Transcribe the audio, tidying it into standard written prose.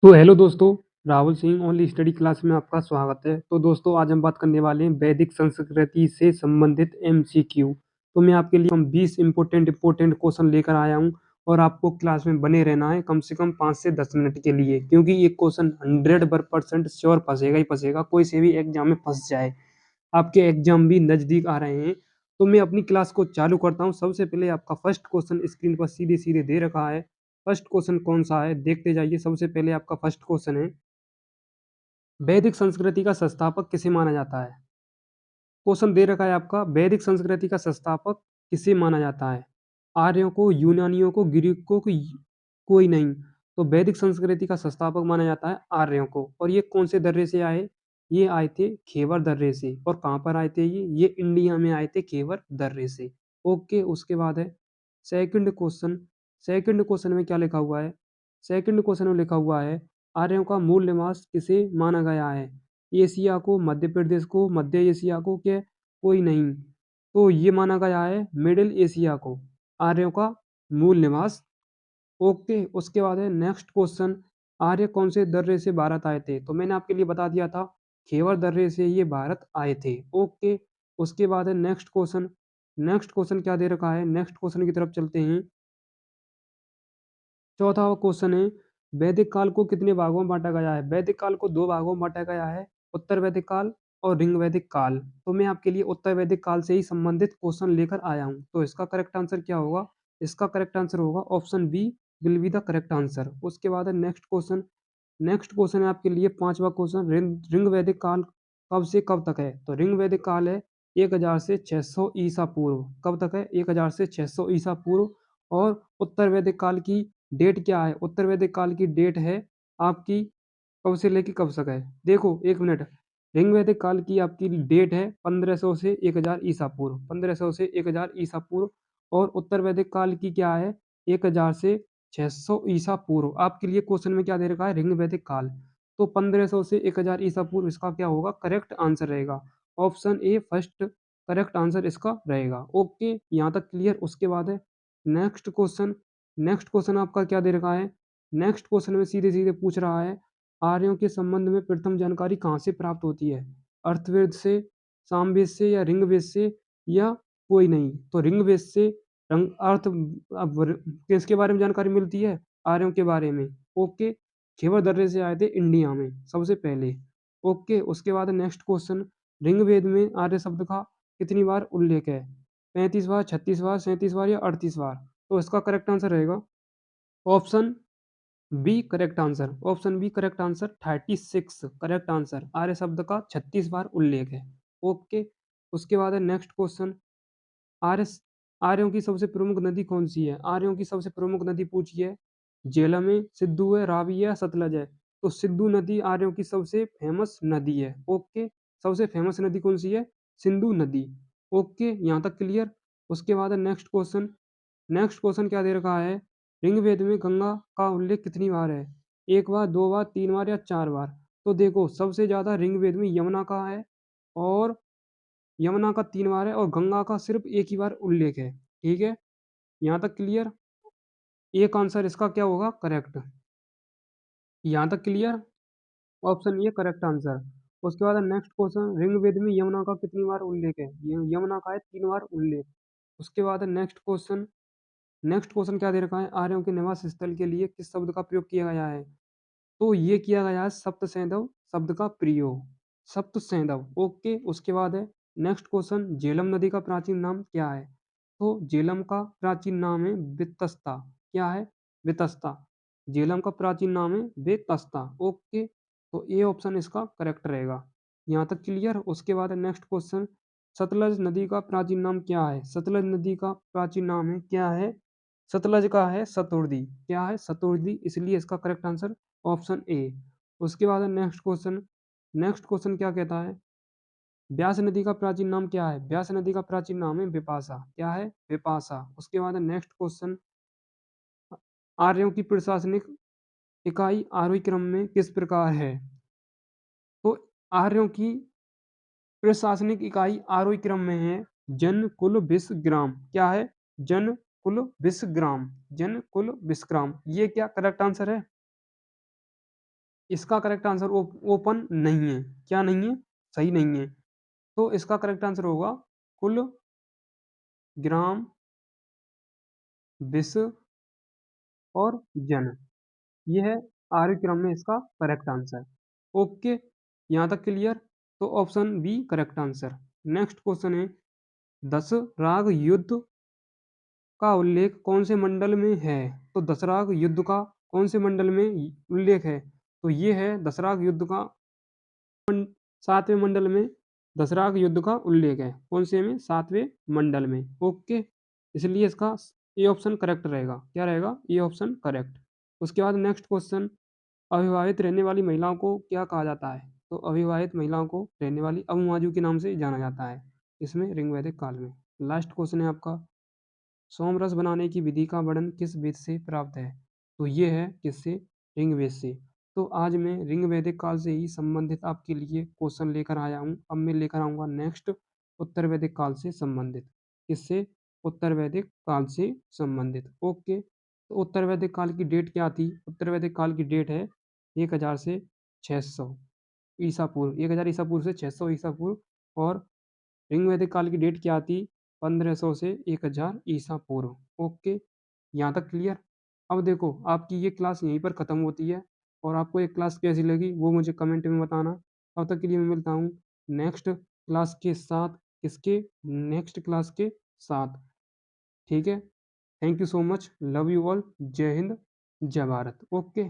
तो हेलो दोस्तों, Rahul Singh only study class में आपका स्वागत है। तो दोस्तों आज हम बात करने वाले हैं वैदिक संस्कृति से संबंधित एमसीक्यू। तो मैं आपके लिए 20 इम्पोर्टेंट क्वेश्चन लेकर आया हूं और आपको क्लास में बने रहना है कम से कम 5 से 10 मिनट के लिए, क्योंकि ये क्वेश्चन 100% श्योर फंसेगा ही फंसेगा, कोई से भी एग्जाम में फंस जाए। आपके एग्जाम भी नज़दीक आ रहे हैं। तो मैं अपनी क्लास को चालू करता हूँ। सबसे पहले आपका फर्स्ट क्वेश्चन स्क्रीन पर सीधे सीधे दे रखा है। फर्स्ट क्वेश्चन कौन सा है देखते जाइए। सबसे पहले आपका फर्स्ट क्वेश्चन है, वैदिक संस्कृति का संस्थापक किसे माना जाता है। क्वेश्चन दे रखा है आपका, वैदिक संस्कृति का संस्थापक किसे माना जाता है। आर्यों को, यूनानियों को, ग्रीकों को, कोई नहीं। तो वैदिक संस्कृति का संस्थापक माना जाता है आर्यों को। और ये कौन से दर्रे से आए, ये आए थे खेवर दर्रे से। और कहाँ पर आए थे ये इंडिया में आए थे खेवर दर्रे से। ओके, उसके बाद है सेकंड क्वेश्चन। सेकंड क्वेश्चन में क्या लिखा हुआ है, सेकंड क्वेश्चन में लिखा हुआ है, आर्यों का मूल निवास किसे माना गया है। एशिया को, मध्य प्रदेश को, मध्य एशिया को, क्या कोई नहीं। तो ये माना गया है मिडिल एशिया को आर्यों का मूल निवास। ओके, उसके बाद है नेक्स्ट क्वेश्चन, आर्य कौन से दर्रे से भारत आए थे। तो मैंने आपके लिए बता दिया था, खेवर दर्रे से ये भारत आए थे। ओके, उसके बाद है नेक्स्ट क्वेश्चन। नेक्स्ट क्वेश्चन क्या दे रखा है, नेक्स्ट क्वेश्चन की तरफ चलते हैं। चौथा क्वेश्चन है, वैदिक काल को कितने भागों में बांटा गया है। वैदिक काल को 2 भागों में बांटा गया है, उत्तर वैदिक काल और ऋग वैदिक काल। तो मैं आपके लिए उत्तर वैदिक काल से ही संबंधित क्वेश्चन लेकर आया हूँ। तो इसका करेक्ट आंसर क्या होगा, इसका करेक्ट आंसर होगा option b will be the correct answer. उसके बाद है नेक्स्ट क्वेश्चन। नेक्स्ट क्वेश्चन है आपके लिए पांचवा क्वेश्चन, ऋग वैदिक काल कब से कब तक है। तो ऋग वैदिक काल है 1000 से 600 ईसा पूर्व। कब तक है, 1000 से 600 ईसा पूर्व। और उत्तर वैदिक काल की डेट क्या है, उत्तर वैदिक काल की डेट है आपकी कब से लेके कब तक है। देखो एक मिनट, ऋग वैदिक काल की आपकी डेट है 1500 से 1000 ईसा पूर्व, 1500 से 1000 ईसा पूर्व। और उत्तर वैदिक काल की क्या है, 1000 से 600 ईसा पूर्व। आपके लिए क्वेश्चन में क्या दे रखा है, ऋग वैदिक काल। तो 1500 से 1000 ईसा पूर्व इसका क्या होगा, करेक्ट आंसर रहेगा। Option A first correct answer इसका रहेगा। ओके, यहाँ तक क्लियर। उसके बाद है नेक्स्ट क्वेश्चन। नेक्स्ट क्वेश्चन आपका क्या दे रखा है, नेक्स्ट क्वेश्चन में सीधे सीधे पूछ रहा है, आर्यों के संबंध में प्रथम जानकारी कहाँ से प्राप्त होती है। अर्थवेद से, सामवेद से, या ऋग्वेद से, या कोई नहीं। तो ऋग्वेद से रंग अर्थ अब किसके बारे में जानकारी मिलती है, आर्यों के बारे में। ओके, खेवर दर्रे से आए थे इंडिया में सबसे पहले। ओके, उसके बाद नेक्स्ट क्वेश्चन, ऋग्वेद में आर्य शब्द का कितनी बार उल्लेख है। 35 बार, 36 बार, 37 बार, या 38 बार। तो इसका करेक्ट आंसर रहेगा option B correct answer. Option B correct answer, 36 correct answer. आर्य शब्द का 36 बार उल्लेख है। ओके, उसके बाद है नेक्स्ट क्वेश्चन, आर्य आर्यों की सबसे प्रमुख नदी कौन सी है। आर्यों की सबसे प्रमुख नदी पूछी है, झेलम है, सिद्धू है, रावी है, सतलज है। तो सिद्धू नदी आर्यों की सबसे फेमस नदी है। ओके, सबसे फेमस नदी कौन सी है, सिंधु नदी। ओके, यहाँ तक क्लियर। उसके बाद है नेक्स्ट क्वेश्चन। नेक्स्ट क्वेश्चन क्या दे रखा है, ऋग्वेद में गंगा का उल्लेख कितनी बार है। एक बार, दो बार, तीन बार, या चार बार। तो देखो सबसे ज्यादा ऋग्वेद में यमुना का है, और यमुना का 3 बार है, और गंगा का सिर्फ एक ही बार उल्लेख है। ठीक है, यहाँ तक क्लियर। एक आंसर इसका क्या होगा, करेक्ट। यहाँ तक क्लियर। ऑप्शन ये करेक्ट आंसर। उसके बाद नेक्स्ट क्वेश्चन, ऋग्वेद में यमुना का कितनी बार उल्लेख है। यमुना का है 3 बार उल्लेख। उसके बाद नेक्स्ट क्वेश्चन। नेक्स्ट क्वेश्चन क्या दे रखा है, आर्यों के निवास स्थल के लिए किस शब्द का प्रयोग किया गया है। तो ये किया गया है सप्त सैंधव शब्द का प्रयोग, सप्त सैंधव। ओके, उसके बाद है नेक्स्ट क्वेश्चन, झेलम नदी का प्राचीन नाम क्या है। तो झेलम का प्राचीन नाम है वितस्ता। क्या है, वितस्ता। झेलम का प्राचीन नाम है वितस्ता। ओके, तो ए ऑप्शन इसका करेक्ट रहेगा। यहाँ तक क्लियर। उसके बाद है नेक्स्ट क्वेश्चन, सतलज नदी का प्राचीन नाम क्या है। सतलज नदी का प्राचीन नाम है क्या है, सतलज का है सतुर्दी। क्या है, सतुर्दी, इसलिए इसका करेक्ट आंसर ऑप्शन ए। उसके बाद है नेक्स्ट क्वेश्चन। नेक्स्ट क्वेश्चन क्या कहता है, व्यास नदी का प्राचीन नाम क्या है। व्यास नदी का प्राचीन नाम है विपाशा। क्या है, विपाशा। उसके बाद है नेक्स्ट क्वेश्चन, आर्यों की प्रशासनिक इकाई आरोही क्रम में किस प्रकार है। तो आर्यों की प्रशासनिक इकाई आरोही क्रम में है, जन कुल विश्व ग्राम। क्या है, जन कुल विश्व ग्राम, जन कुल विश्व ग्राम। ये क्या करेक्ट आंसर है। इसका करेक्ट आंसर ओपन नहीं है। क्या नहीं है? सही नहीं है। तो इसका करेक्ट आंसर होगा कुल ग्राम, विश्व और जन। ये है आर्य क्रम में इसका करेक्ट आंसर। ओके, यहाँ तक क्लियर? तो option B correct answer. Next question है, दशराग युद्ध का उल्लेख कौन से मंडल में है? तो दशराग युद्ध का कौन से मंडल में उल्लेख है? तो ये है दशराग युद्ध का 7वें मंडल में दशराग युद्ध का उल्लेख है। कौन से में? 7वें मंडल में। ओके, इसलिए इसका ए ऑप्शन करेक्ट रहेगा। क्या रहेगा? A option correct. उसके बाद नेक्स्ट क्वेश्चन, अविवाहित रहने वाली महिलाओं को क्या कहा जाता है? तो अविवाहित महिलाओं को रहने वाली अमुमाजू के नाम से जाना जाता है इसमें ऋग्वैदिक काल में। लास्ट क्वेश्चन है आपका, सोमरस बनाने की विधि का वर्णन किस वेद से प्राप्त है? तो ये है किससे? ऋग्वेद से। तो आज मैं ऋग्वैदिक काल से ही संबंधित आपके लिए क्वेश्चन लेकर आया हूँ। अब मैं लेकर आऊँगा नेक्स्ट उत्तर वैदिक काल से संबंधित। किससे? उत्तर वैदिक काल से संबंधित। ओके, तो उत्तर वैदिक काल की डेट क्या थी? उत्तर वैदिक काल की डेट है 1000 से 600 ईसा पूर्व, 1000 ईसा पूर्व से 600 ईसा पूर्व। और ऋग्वैदिक काल की डेट क्या थी? 1500 से 1000 ईसा पूर्व। ओके, यहाँ तक क्लियर? अब देखो, आपकी ये क्लास यहीं पर ख़त्म होती है, और आपको ये क्लास कैसी लगी वो मुझे कमेंट में बताना। तब तक के लिए मैं मिलता हूँ नेक्स्ट क्लास के साथ। किसके? नेक्स्ट क्लास के साथ। ठीक है? Thank you so much, love you all, जय हिंद, जय भारत। ओके।